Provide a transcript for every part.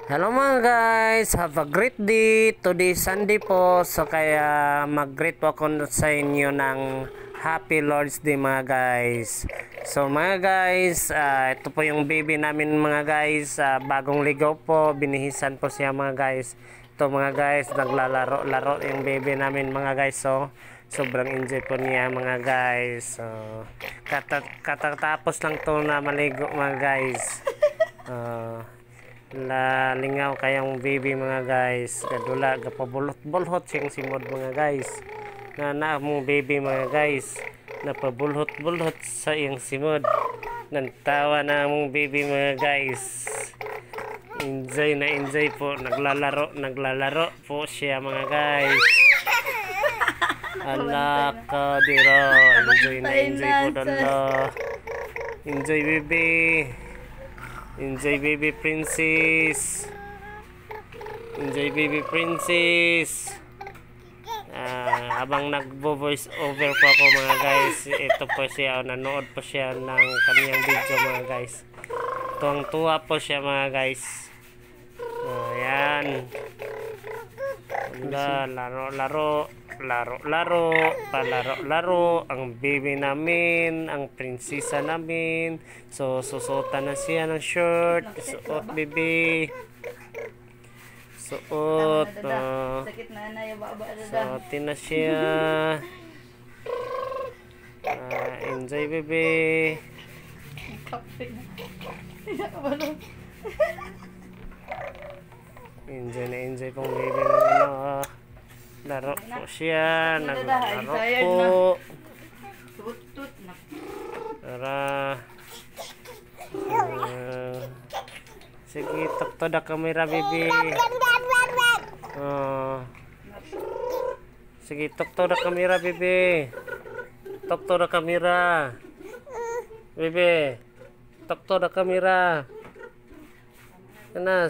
Hello mga guys, have a great day. Today Sunday po, so kaya mag-greet po ako sa inyo ng Happy Lord's Day mga guys. So mga guys, ito po yung baby namin mga guys, bagong ligaw po, binihisan po siya mga guys. Ito mga guys, naglalaro-laro yung baby namin mga guys, so sobrang enjoy po niya mga guys. So katatapos lang to na maligo mga guys. Lingaw kayang baby mga guys, kadula gapabulhot-bulhot siyang simod mga guys, na mong baby mga guys, napabulhot-bulhot sa iyang simod, nantawa na mong baby mga guys. Enjoy na enjoy po, naglalaro po siya mga guys. Ala ka dira, enjoy na enjoy po dala. Enjoy baby. Enjoy baby princess. Enjoy baby princess. Habang nagbo-voice over po ako mga guys, ito po siya, nanood po siya ng kaniyang video mga guys. Tuwang-tuwa po siya mga guys. Ayan. Laro-laro, palaro-laro ang baby namin, ang prinsesa namin. So susuotan na siya ng shirt, suot baby, suot, suotin na siya. Enjoy baby. Enjoy na enjoy pong baby namin. Laro po siya, naglaro po. Tara. Sige, takto da kamera baby. Sige, takto da kamera baby. Takto da kamera. Baby, takto da kamera.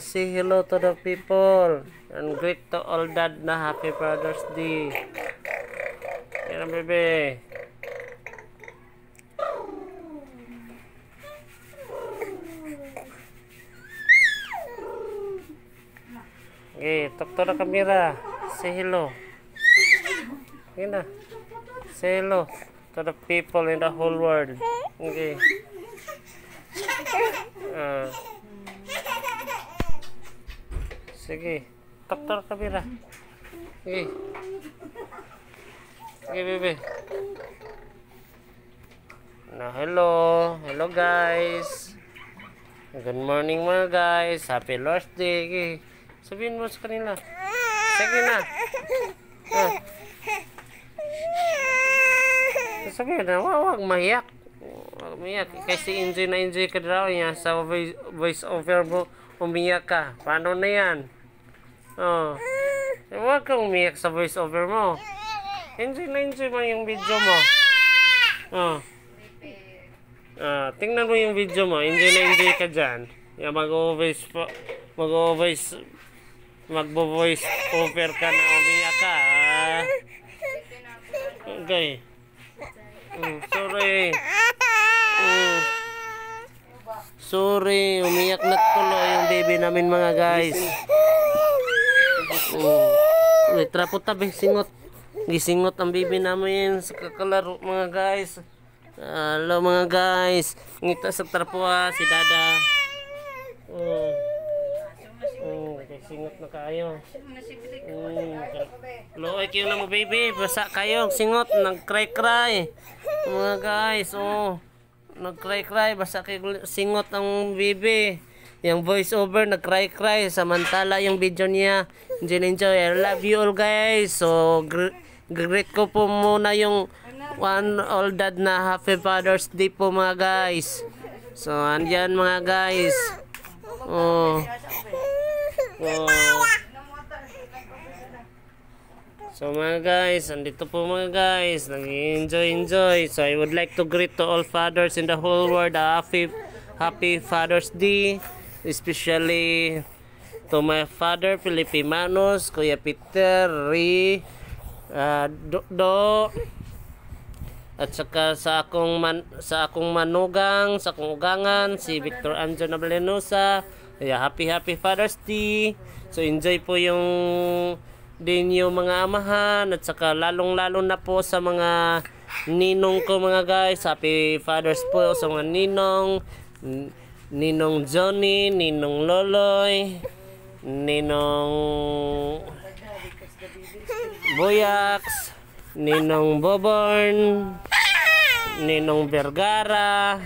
Say hello to the people and greet to all dad na Happy Father's Day. Yan bebe. Okay, talk to the camera. Say hello. Yan na. Say hello to the people in the whole world. Okay. Sige, doktor kamera. Sige. Sige, bebe. Hello guys. Good morning mga guys. Happy Lord's Day. Sige. Sabihin mo sa kanila. Sige na. Sabihin na, wag mahiyak. Wag mahiyak. Kasi enjoy na enjoy ka daw niya sa voice over mo. Umiyak ka. Paano na yan? Huwag kang umiyak sa voice over mo. Enjoy na enjoy mo yung video mo. Tingnan mo yung video mo. Enjoy na enjoy ka dyan. Yung mag-voice over ka na umiyak ka. Okay. Sorry, umiyak na tuloy yung baby namin mga guys. Trapo tabi, singot. Gisingot ang baby namin sa kakalaro mga guys. Hello mga guys. Ngita sa trapo si Dada. Singot na kayo. Loy kayo na mo baby. Basa kayo. Singot. Nag-cry-cry. Mga guys. Nag-cry-cry. Basa kayo. Singot ang baby. Yung voice over nag-cry-cry. Samantala yung video niya. Enjoy. I love you all guys. So greet ko po muna yung one all dad na Happy Father's Day po mga guys. So andyan mga guys. So mga guys, andito po mga guys, nag-enjoy. So I would like to greet to all fathers in the whole world Happy Father's Day, especially to my father Felipe Manos, Kuya Peter, Do, at saka sa akong manugang, sa akong ugangan si Victor Anjo Nablenosa, Yeah, happy Father's Day. So enjoy po yung din yung mga amahan at saka lalong-lalo na po sa mga ninong ko mga guys. Happy Father's po sa mga Ninong Johnny, Ninong Loloy, Ninong Boyax, Ninong Boborn, Ninong Vergara,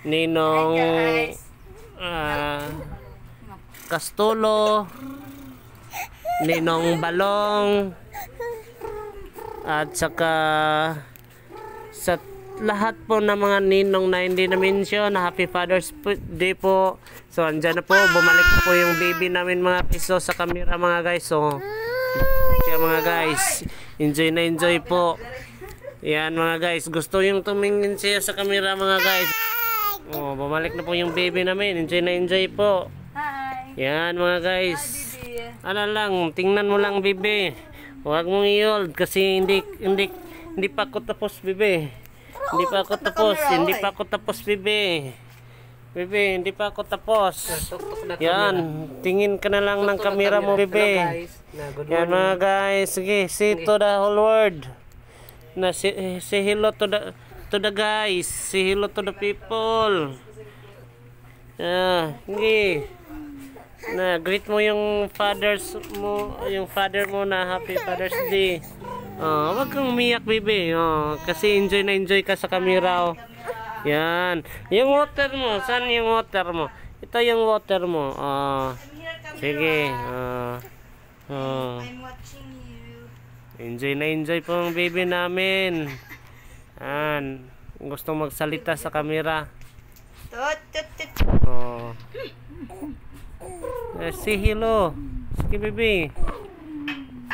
Ninong Castulo, Ninong Balong, at saka sa lahat po ng mga ninong na hindi na-mention, Happy Father's Day po. So andyan na po, bumalik po yung baby namin mga piso sa camera mga guys. So kaya mga guys, enjoy na enjoy po. Yan mga guys, gusto yung tumingin siya sa camera mga guys. Oh, bumalik na po yung baby namin. Enjoy na enjoy po. Hi. Yan mga guys. Ano lang, tingnan mo lang bibi. Huwag mong i-hold kasi hindi pa ako tapos bibi. Hindi pa ako tapos bibi. Bibi, hindi pa ako tapos. Yan, tingin ka na lang ng camera mo bibi. Yan mga guys, sige, say to the whole world. Na say hello to the guys. Say hello to the people. Sige. Na greet mo yung father mo na Happy Father's Day. Wag kang umiyak baby. Kasi enjoy na enjoy ka sa camera. Yan. Yung water mo, saan yung water mo? Ito yung water mo. Sige. I'm watching you. Enjoy na enjoy po ang baby namin. Yan. Gustong magsalita sa camera. Say hello. Sige baby.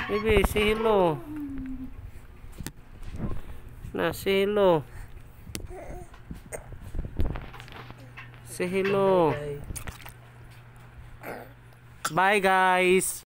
Baby, say hello. Say hello. Say hello. Bye guys.